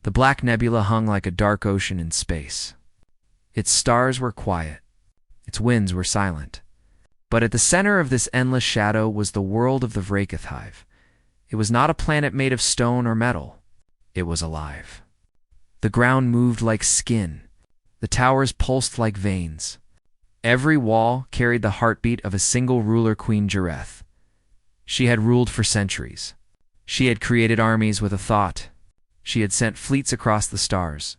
The black nebula hung like a dark ocean in space. Its stars were quiet. Its winds were silent. But at the center of this endless shadow was the world of the Vracoth Hive. It was not a planet made of stone or metal. It was alive. The ground moved like skin. The towers pulsed like veins. Every wall carried the heartbeat of a single ruler, Queen Jareth. She had ruled for centuries. She had created armies with a thought. She had sent fleets across the stars.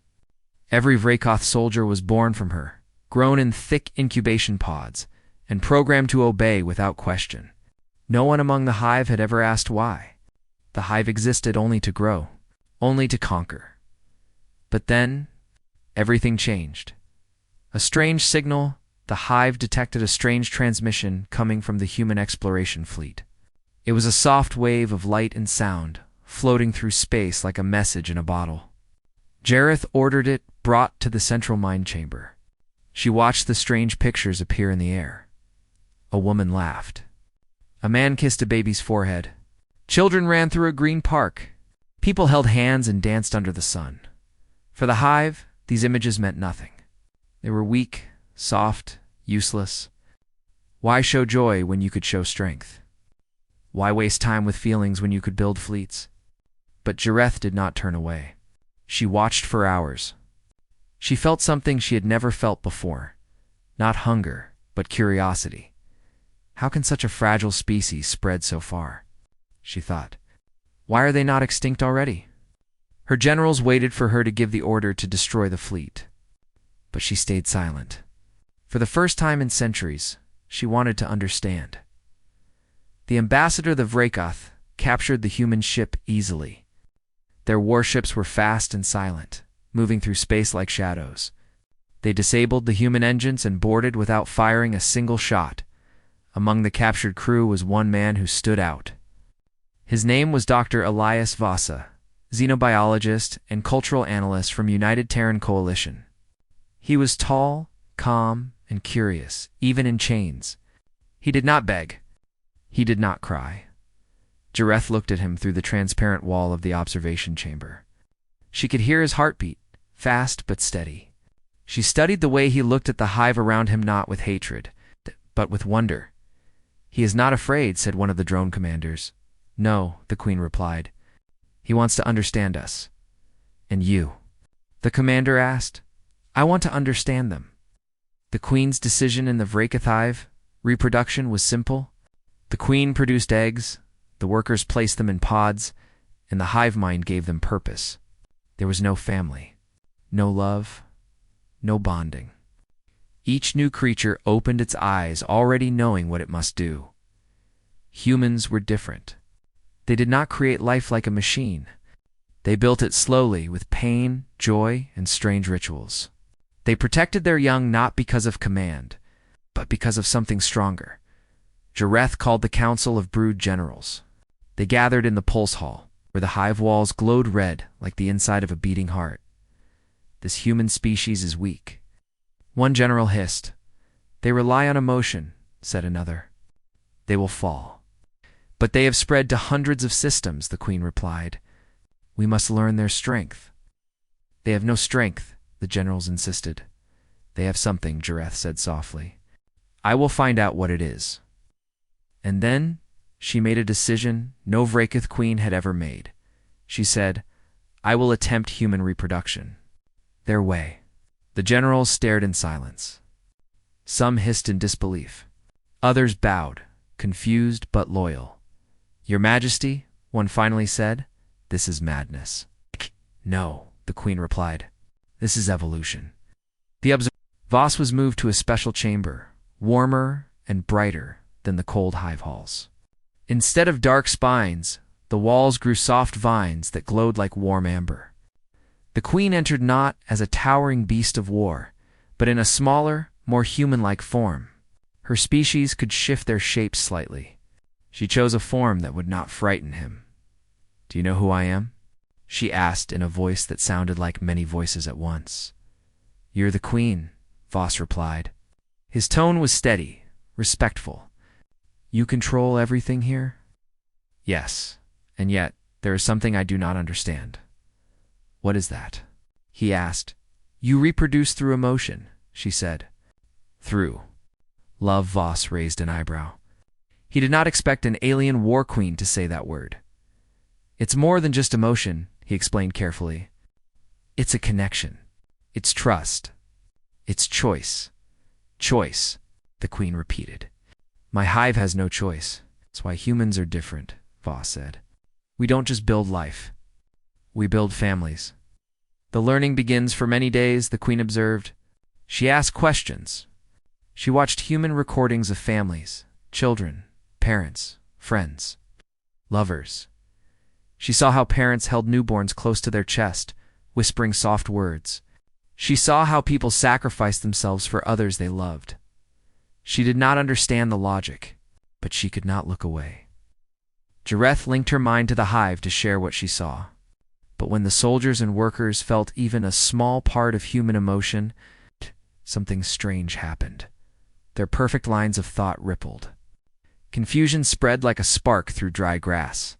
Every Vracoth soldier was born from her, grown in thick incubation pods, and programmed to obey without question. No one among the Hive had ever asked why. The Hive existed only to grow, only to conquer. But then, everything changed. A strange signal. The Hive detected a strange transmission coming from the human exploration fleet. It was a soft wave of light and sound, floating through space like a message in a bottle. Jareth ordered it brought to the central mind chamber. She watched the strange pictures appear in the air. A woman laughed. A man kissed a baby's forehead. Children ran through a green park. People held hands and danced under the sun. For the Hive, these images meant nothing. They were weak, soft, useless. Why show joy when you could show strength? Why waste time with feelings when you could build fleets? But Jareth did not turn away. She watched for hours. She felt something she had never felt before. Not hunger, but curiosity. How can such a fragile species spread so far? She thought. Why are they not extinct already? Her generals waited for her to give the order to destroy the fleet. But she stayed silent. For the first time in centuries, she wanted to understand. The ambassador, the Vracoth, captured the human ship easily. Their warships were fast and silent, moving through space like shadows. They disabled the human engines and boarded without firing a single shot. Among the captured crew was one man who stood out. His name was Dr. Elias Vasa, xenobiologist and cultural analyst from United Terran Coalition. He was tall, calm, and curious, even in chains. He did not beg. He did not cry. Jareth looked at him through the transparent wall of the observation chamber. She could hear his heartbeat, fast but steady. She studied the way he looked at the Hive around him, not with hatred, but with wonder. "He is not afraid," said one of the drone commanders. "No," the Queen replied. "He wants to understand us." "And you?" the commander asked. "I want to understand them." The Queen's decision in the Vracoth Hive, reproduction, was simple. The Queen produced eggs, the workers placed them in pods, and the hive mind gave them purpose. There was no family, no love, no bonding. Each new creature opened its eyes already knowing what it must do. Humans were different. They did not create life like a machine. They built it slowly with pain, joy, and strange rituals. They protected their young not because of command, but because of something stronger. Jareth called the Council of Brood Generals. They gathered in the Pulse Hall, where the hive walls glowed red like the inside of a beating heart. "This human species is weak." One general hissed. "They rely on emotion," said another. "They will fall." "But they have spread to hundreds of systems," the Queen replied. "We must learn their strength." "They have no strength," the generals insisted. "They have something," Jareth said softly. "I will find out what it is." And then she made a decision no Vracoth queen had ever made. She said, "I will attempt human reproduction." Their way. The generals stared in silence. Some hissed in disbelief. Others bowed, confused but loyal. "Your Majesty," one finally said, "this is madness." "No," the Queen replied. "This is evolution." Voss was moved to a special chamber, warmer and brighter than the cold hive halls. Instead of dark spines, the walls grew soft vines that glowed like warm amber. The Queen entered not as a towering beast of war, but in a smaller, more human-like form. Her species could shift their shapes slightly. She chose a form that would not frighten him. "Do you know who I am?" she asked in a voice that sounded like many voices at once. "You're the Queen," Voss replied. His tone was steady, respectful. "You control everything here?" "Yes, and yet there is something I do not understand." "What is that?" he asked. "You reproduce through emotion," she said. "Through love?" Voss raised an eyebrow. He did not expect an alien war queen to say that word. "It's more than just emotion," he explained carefully. "It's a connection. It's trust. It's choice." "Choice," the queen repeated. "My hive has no choice. That's why humans are different," Voss said. "We don't just build life. We build families." "The learning begins for many days," the queen observed. She asked questions. She watched human recordings of families, children, parents, friends, lovers. She saw how parents held newborns close to their chest, whispering soft words. She saw how people sacrificed themselves for others they loved. She did not understand the logic, but she could not look away. Jareth linked her mind to the hive to share what she saw. But when the soldiers and workers felt even a small part of human emotion, something strange happened. Their perfect lines of thought rippled. Confusion spread like a spark through dry grass.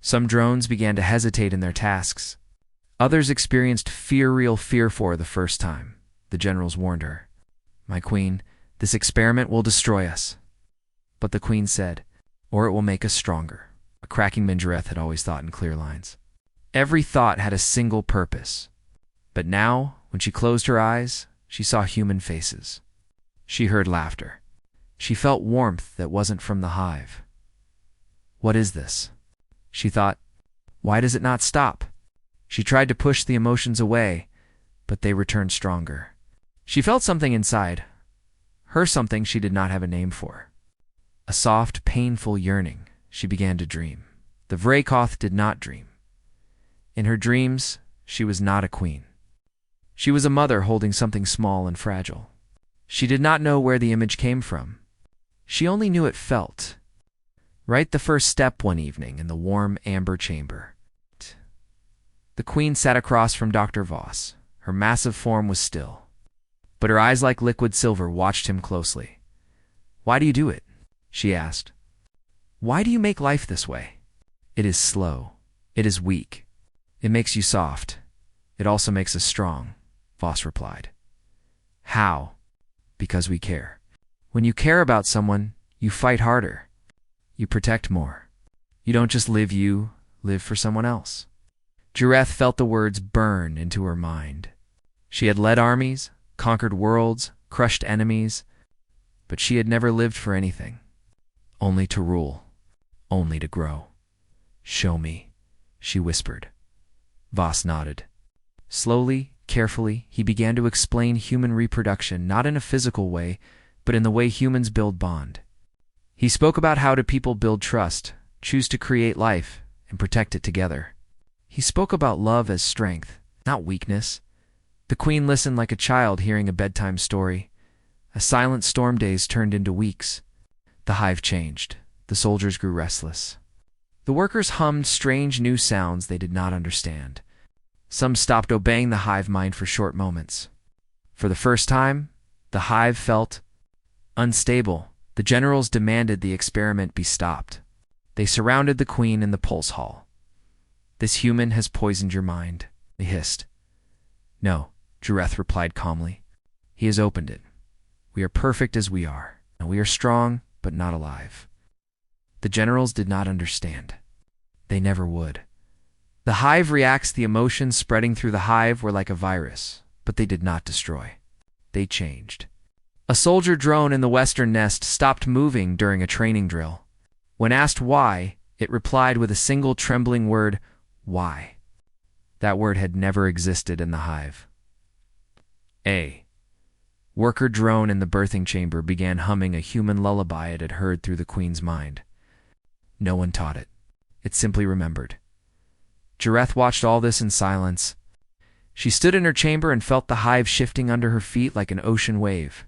Some drones began to hesitate in their tasks. Others experienced real fear for the first time. The generals warned her. "My queen, this experiment will destroy us." But the queen said, "Or it will make us stronger." A cracking Jareth had always thought in clear lines. Every thought had a single purpose. But now, when she closed her eyes, she saw human faces. She heard laughter. She felt warmth that wasn't from the hive. "What is this?" she thought. "Why does it not stop?" She tried to push the emotions away, but they returned stronger. She felt something inside, her something she did not have a name for. A soft, painful yearning. She began to dream. The Vrakoth did not dream. In her dreams, she was not a queen. She was a mother holding something small and fragile. She did not know where the image came from. She only knew it felt. Right the first step one evening in the warm amber chamber. The queen sat across from Dr. Voss. Her massive form was still, but her eyes like liquid silver watched him closely. "Why do you do it?" she asked. "Why do you make life this way?" "It is slow. It is weak. It makes you soft. It also makes us strong," Voss replied. "How?" "Because we care. When you care about someone, you fight harder. You protect more. You don't just live, you live for someone else." Jareth felt the words burn into her mind. She had led armies, conquered worlds, crushed enemies, but she had never lived for anything. Only to rule. Only to grow. "Show me," she whispered. Voss nodded. Slowly, carefully, he began to explain human reproduction, not in a physical way, but in the way humans build bond. He spoke about how do people build trust, choose to create life, and protect it together. He spoke about love as strength, not weakness. The queen listened like a child hearing a bedtime story. A silent storm days turned into weeks. The hive changed. The soldiers grew restless. The workers hummed strange new sounds they did not understand. Some stopped obeying the hive mind for short moments. For the first time, the hive felt unstable. The generals demanded the experiment be stopped. They surrounded the queen in the pulse hall. "This human has poisoned your mind," they hissed. "No," Jareth replied calmly. "He has opened it. We are perfect as we are, and we are strong, but not alive." The generals did not understand. They never would. The hive reacts. The emotions spreading through the hive were like a virus, but they did not destroy. They changed. A soldier drone in the western nest stopped moving during a training drill. When asked why, it replied with a single trembling word, "Why?" That word had never existed in the hive. A worker drone in the birthing chamber began humming a human lullaby it had heard through the queen's mind. No one taught it. It simply remembered. Jareth watched all this in silence. She stood in her chamber and felt the hive shifting under her feet like an ocean wave.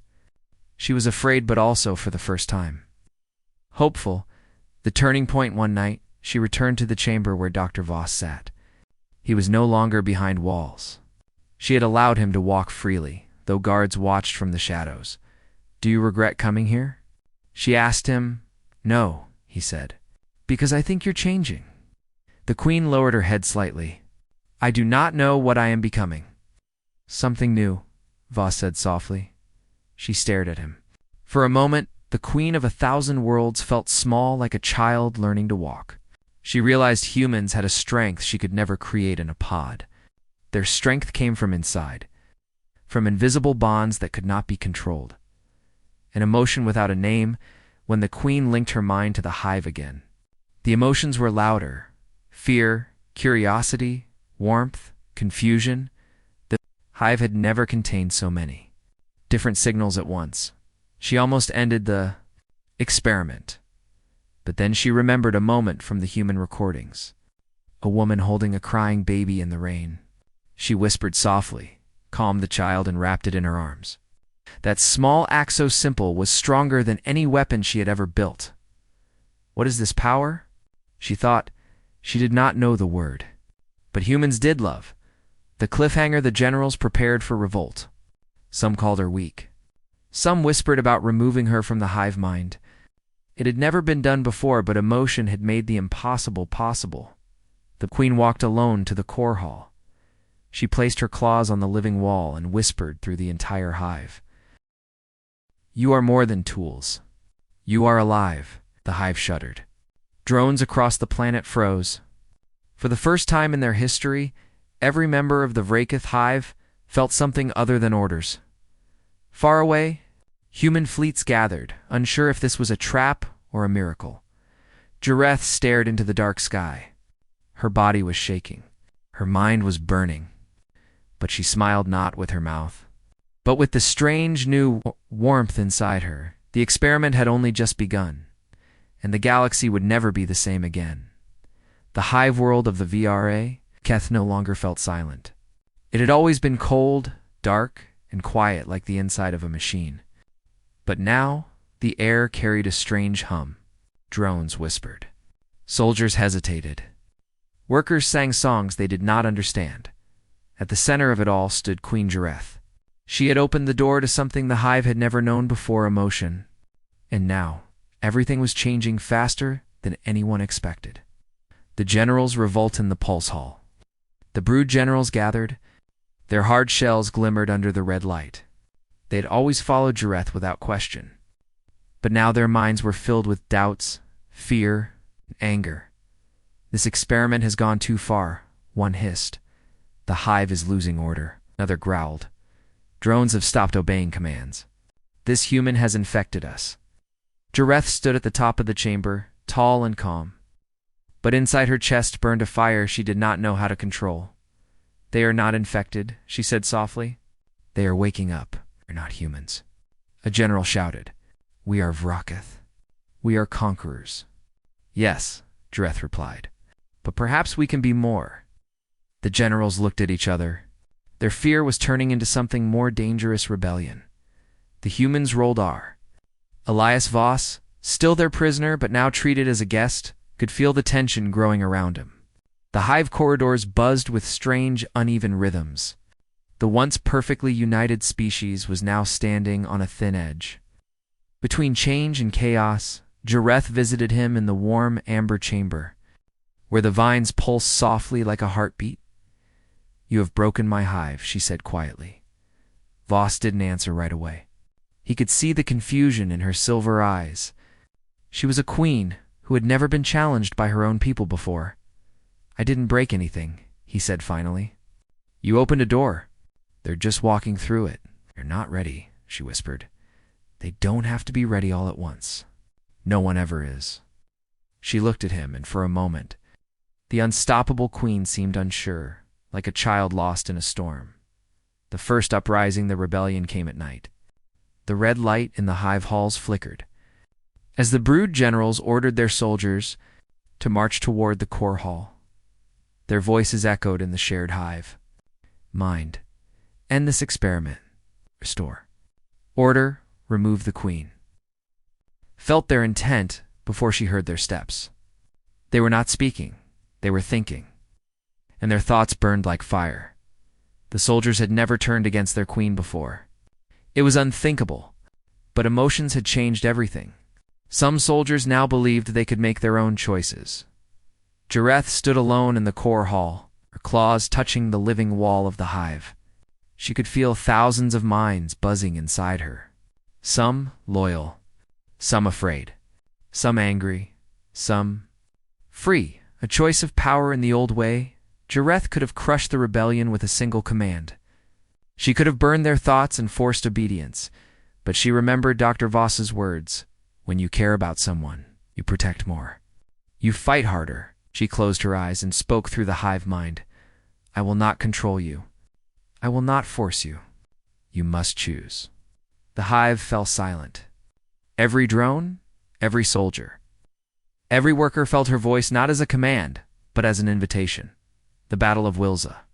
She was afraid, but also for the first time. Hopeful, the turning point one night, she returned to the chamber where Dr. Voss sat. He was no longer behind walls. She had allowed him to walk freely, though guards watched from the shadows. "Do you regret coming here?" She asked him. "No," he said, "because I think you're changing." The queen lowered her head slightly. I do not know what I am becoming. Something new, Voss said softly. She stared at him. For a moment, the Queen of 1,000 Worlds felt small like a child learning to walk. She realized humans had a strength she could never create in a pod. Their strength came from inside, from invisible bonds that could not be controlled. An emotion without a name, when the Queen linked her mind to the hive again. The emotions were louder: fear, curiosity, warmth, confusion. The hive had never contained so many different signals at once. She almost ended the experiment. But then she remembered a moment from the human recordings. A woman holding a crying baby in the rain. She whispered softly, calmed the child, and wrapped it in her arms. That small act so simple was stronger than any weapon she had ever built. What is this power? She thought. She did not know the word. But humans did love. The cliffhanger the generals prepared for revolt. Some called her weak. Some whispered about removing her from the hive mind. It had never been done before, but emotion had made the impossible possible. The Queen walked alone to the core hall. She placed her claws on the living wall and whispered through the entire hive. You are more than tools. You are alive. The hive shuddered. Drones across the planet froze. For the first time in their history, every member of the Vrakeith hive felt something other than orders. Far away, human fleets gathered, unsure if this was a trap or a miracle. Jareth stared into the dark sky. Her body was shaking. Her mind was burning. But she smiled not with her mouth, but with the strange new warmth inside her. The experiment had only just begun, and the galaxy would never be the same again. The hive world of the VRA, Keth no longer felt silent. It had always been cold, dark, and quiet like the inside of a machine. But now, the air carried a strange hum. Drones whispered. Soldiers hesitated. Workers sang songs they did not understand. At the center of it all stood Queen Jareth. She had opened the door to something the hive had never known before: emotion. And now, everything was changing faster than anyone expected. The generals revolted in the pulse hall. The brood generals gathered. Their hard shells glimmered under the red light. They had always followed Jareth without question. But now their minds were filled with doubts, fear, and anger. This experiment has gone too far, one hissed. The hive is losing order, another growled. Drones have stopped obeying commands. This human has infected us. Jareth stood at the top of the chamber, tall and calm. But inside her chest burned a fire she did not know how to control. They are not infected, she said softly. They are waking up. They're not humans. A general shouted. We are Vrakeith. We are conquerors. Yes, Jareth replied. But perhaps we can be more. The generals looked at each other. Their fear was turning into something more dangerous: rebellion. The humans rolled R. Elias Voss, still their prisoner but now treated as a guest, could feel the tension growing around him. The hive corridors buzzed with strange, uneven rhythms. The once perfectly united species was now standing on a thin edge. Between change and chaos, Jareth visited him in the warm amber chamber, where the vines pulsed softly like a heartbeat. You have broken my hive, she said quietly. Voss didn't answer right away. He could see the confusion in her silver eyes. She was a queen who had never been challenged by her own people before. I didn't break anything, he said finally. You opened a door. They're just walking through it. They're not ready, she whispered. They don't have to be ready all at once. No one ever is. She looked at him, and for a moment, the unstoppable queen seemed unsure, like a child lost in a storm. The first uprising, the rebellion, came at night. The red light in the hive halls flickered. As the brood generals ordered their soldiers to march toward the core hall, their voices echoed in the shared hive. Mind. End this experiment. Restore. Order. Remove the queen. Felt their intent before she heard their steps. They were not speaking. They were thinking. And their thoughts burned like fire. The soldiers had never turned against their queen before. It was unthinkable, but emotions had changed everything. Some soldiers now believed they could make their own choices. Jareth stood alone in the core hall, her claws touching the living wall of the hive. She could feel thousands of minds buzzing inside her. Some loyal, some afraid, some angry, some free. A choice of power in the old way. Jareth could have crushed the rebellion with a single command. She could have burned their thoughts and forced obedience, but she remembered Dr. Voss's words, "When you care about someone, you protect more. You fight harder." She closed her eyes and spoke through the hive mind. "I will not control you. I will not force you. You must choose." The hive fell silent. Every drone, every soldier, every worker felt her voice not as a command, but as an invitation. The Battle of Wilza.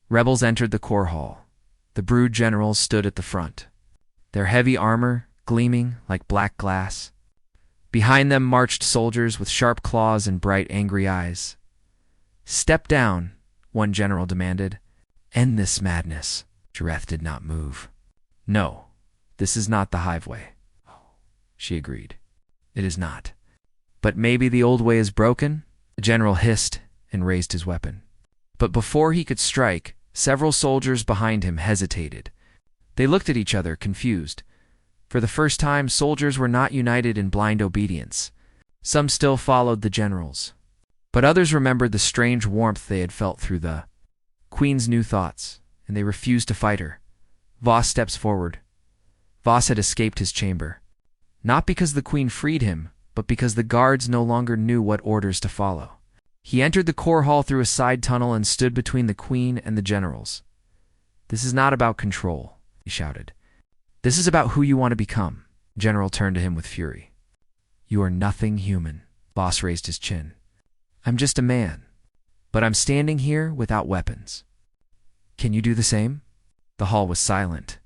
Rebels entered the core hall. The brood generals stood at the front, their heavy armor gleaming like black glass. Behind them marched soldiers with sharp claws and bright, angry eyes. "Step down," one general demanded. "End this madness." Jareth did not move. "No, this is not the hive way," she agreed. "It is not. But maybe the old way is broken?" The general hissed and raised his weapon. But before he could strike, several soldiers behind him hesitated. They looked at each other, confused. For the first time, soldiers were not united in blind obedience. Some still followed the generals, but others remembered the strange warmth they had felt through the Queen's new thoughts, and they refused to fight her. Voss steps forward. Voss had escaped his chamber, not because the Queen freed him, but because the guards no longer knew what orders to follow. He entered the core hall through a side tunnel and stood between the Queen and the generals. "This is not about control," he shouted. "This is about who you want to become." The general turned to him with fury. "You are nothing human." Voss raised his chin. "I'm just a man, but I'm standing here without weapons. Can you do the same?" The hall was silent.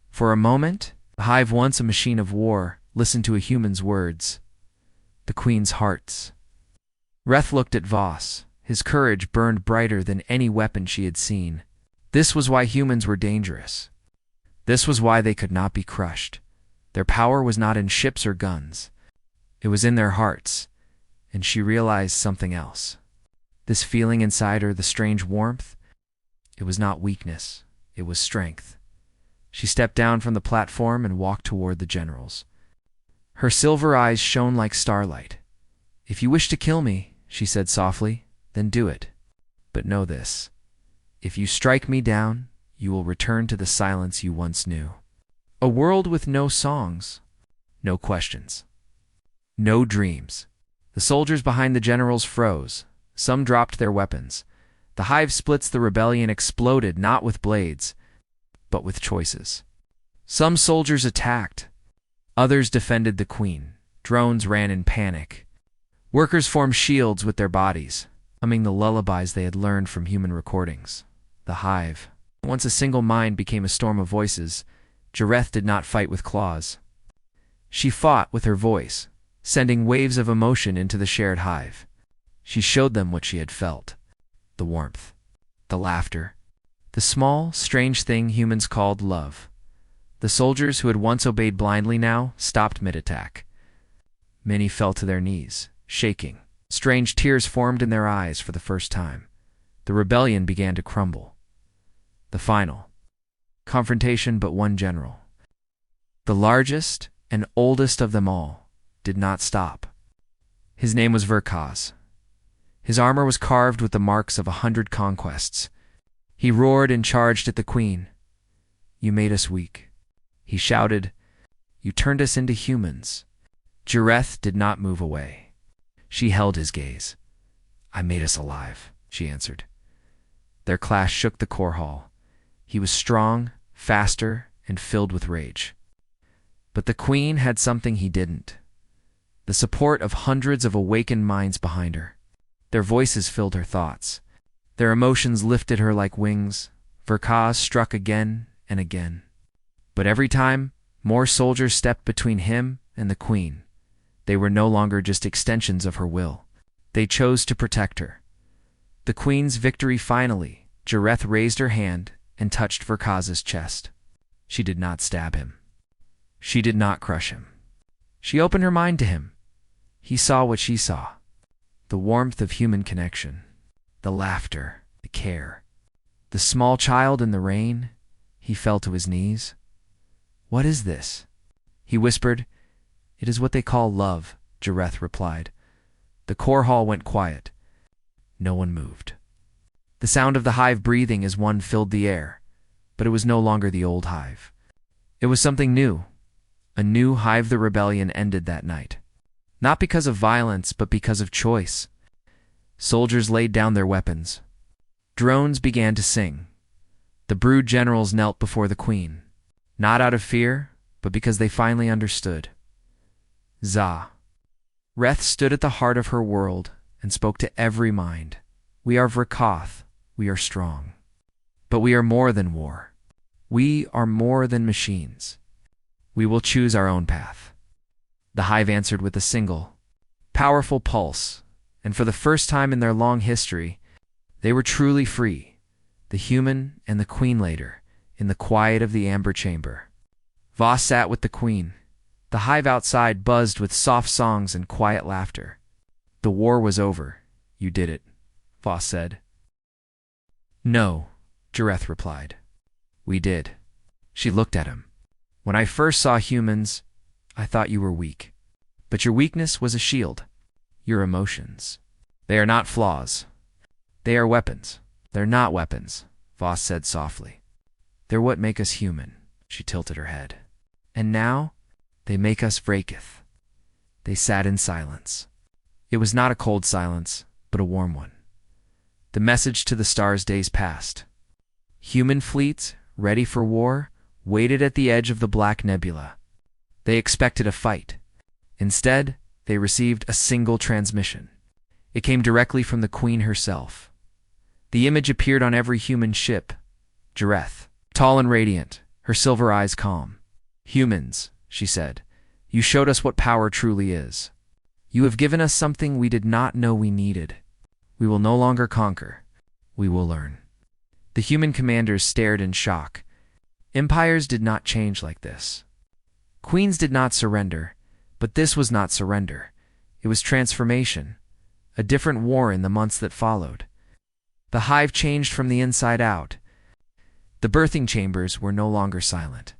For a moment, the hive, once a machine of war, listened to a human's words. The Queen's hearts. Reth looked at Voss. His courage burned brighter than any weapon she had seen. This was why humans were dangerous. This was why they could not be crushed. Their power was not in ships or guns. It was in their hearts, and she realized something else. This feeling inside her, the strange warmth, it was not weakness, it was strength. She stepped down from the platform and walked toward the generals. Her silver eyes shone like starlight. "If you wish to kill me," she said softly, "then do it. But know this. If you strike me down, you will return to the silence you once knew. A world with no songs, no questions, no dreams." The soldiers behind the generals froze. Some dropped their weapons. The hive splits, the rebellion exploded, not with blades, but with choices. Some soldiers attacked. Others defended the Queen. Drones ran in panic. Workers formed shields with their bodies, humming the lullabies they had learned from human recordings. The hive. Once a single mind became a storm of voices, Jareth did not fight with claws. She fought with her voice, sending waves of emotion into the shared hive. She showed them what she had felt. The warmth, the laughter, the small, strange thing humans called love. The soldiers who had once obeyed blindly now stopped mid-attack. Many fell to their knees, shaking. Strange tears formed in their eyes for the first time. The rebellion began to crumble. The final confrontation, but one general, the largest and oldest of them all, did not stop. His name was Verkaz. His armor was carved with the marks of 100 conquests. He roared and charged at the Queen. "You made us weak," he shouted. "You turned us into humans." Jareth did not move away. She held his gaze. "I made us alive," she answered. Their clash shook the core hall. He was strong, faster, and filled with rage. But the Queen had something he didn't. The support of hundreds of awakened minds behind her. Their voices filled her thoughts. Their emotions lifted her like wings. Verkaz struck again and again. But every time, more soldiers stepped between him and the Queen. They were no longer just extensions of her will. They chose to protect her. The Queen's victory finally. Jareth raised her hand and touched Verkaz's chest. She did not stab him. She did not crush him. She opened her mind to him. He saw what she saw. The warmth of human connection. the laughter, the care. The small child in the rain, he fell to his knees. "What is this?" he whispered. "It is what they call love," Jareth replied. The core hall went quiet. No one moved. The sound of the hive breathing as one filled the air, but it was no longer the old hive. It was something new. A new hive. The rebellion ended that night. Not because of violence, but because of choice. Soldiers laid down their weapons. Drones began to sing. The brood generals knelt before the queen, not out of fear, but because they finally understood. Za. Reth stood at the heart of her world and spoke to every mind. "We are Vrakoth. We are strong. But we are more than war. We are more than machines. We will choose our own path." The hive answered with a single, powerful pulse, and for the first time in their long history, they were truly free, the human and the queen later, in the quiet of the amber chamber. Voss sat with the queen. The hive outside buzzed with soft songs and quiet laughter. "The war was over. You did it," Voss said. "No," Jareth replied. "We did." She looked at him. "When I first saw humans, I thought you were weak. But your weakness was a shield. Your emotions. They are not flaws. They are weapons." "They're not weapons," Voss said softly. "They're what make us human." She tilted her head. "And now, they make us Vrakoth." They sat in silence. It was not a cold silence, but a warm one. The message to the stars days passed. Human fleets, ready for war, waited at the edge of the black nebula. They expected a fight. Instead, they received a single transmission. It came directly from the queen herself. The image appeared on every human ship. Jareth, tall and radiant, her silver eyes calm. "Humans," she said, "you showed us what power truly is. You have given us something we did not know we needed. We will no longer conquer. We will learn." The human commanders stared in shock. Empires did not change like this. Queens did not surrender, but this was not surrender. It was transformation, a different war in the months that followed. The hive changed from the inside out. The birthing chambers were no longer silent.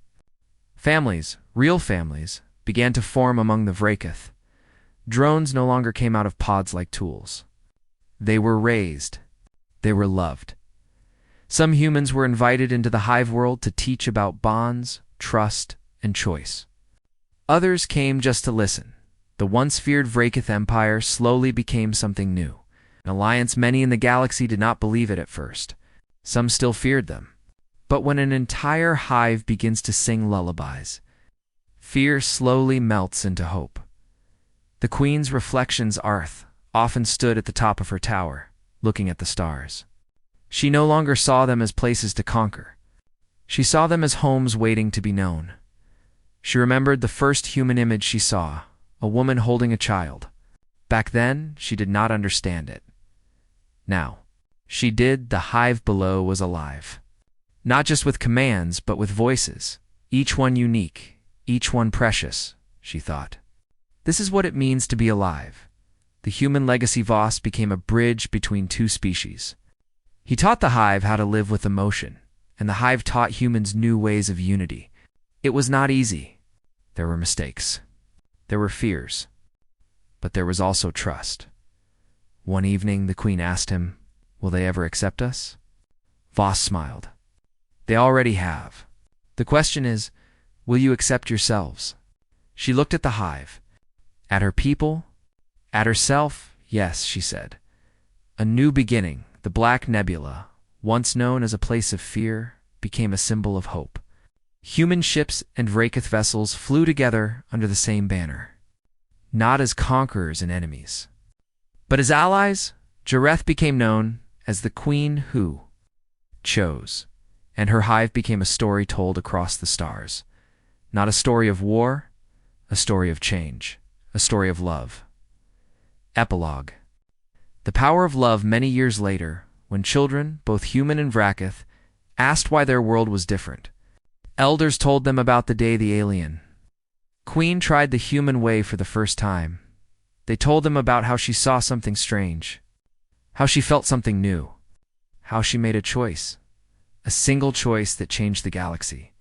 Families, real families, began to form among the Vrakoth. Drones no longer came out of pods like tools. They were raised. They were loved. Some humans were invited into the hive world to teach about bonds, trust, and choice. Others came just to listen. The once feared Vrakoth Empire slowly became something new. An alliance many in the galaxy did not believe it at first. Some still feared them. But when an entire hive begins to sing lullabies, fear slowly melts into hope. The queen's reflections Arth often stood at the top of her tower, looking at the stars. She no longer saw them as places to conquer. She saw them as homes waiting to be known. She remembered the first human image she saw, a woman holding a child. Back then, she did not understand it. Now, she did. The hive below was alive. Not just with commands, but with voices, each one unique, each one precious, she thought. This is what it means to be alive. The human legacy Voss became a bridge between two species. He taught the hive how to live with emotion, and the hive taught humans new ways of unity. It was not easy. There were mistakes. There were fears. But there was also trust. One evening, the queen asked him, "Will they ever accept us?" Voss smiled. "They already have. The question is, will you accept yourselves?" She looked at the hive. At her people? At herself? "Yes," she said. A new beginning, the Black Nebula, once known as a place of fear, became a symbol of hope. Human ships and Vrakoth vessels flew together under the same banner. Not as conquerors and enemies, but as allies. Jareth became known as the Queen who chose, and her hive became a story told across the stars. Not a story of war, a story of change, a story of love. Epilogue. The power of love. Many years later, when children, both human and Vrakoth, asked why their world was different, elders told them about the day the alien queen tried the human way for the first time. They told them about how she saw something strange. How she felt something new. How she made a choice. A single choice that changed the galaxy.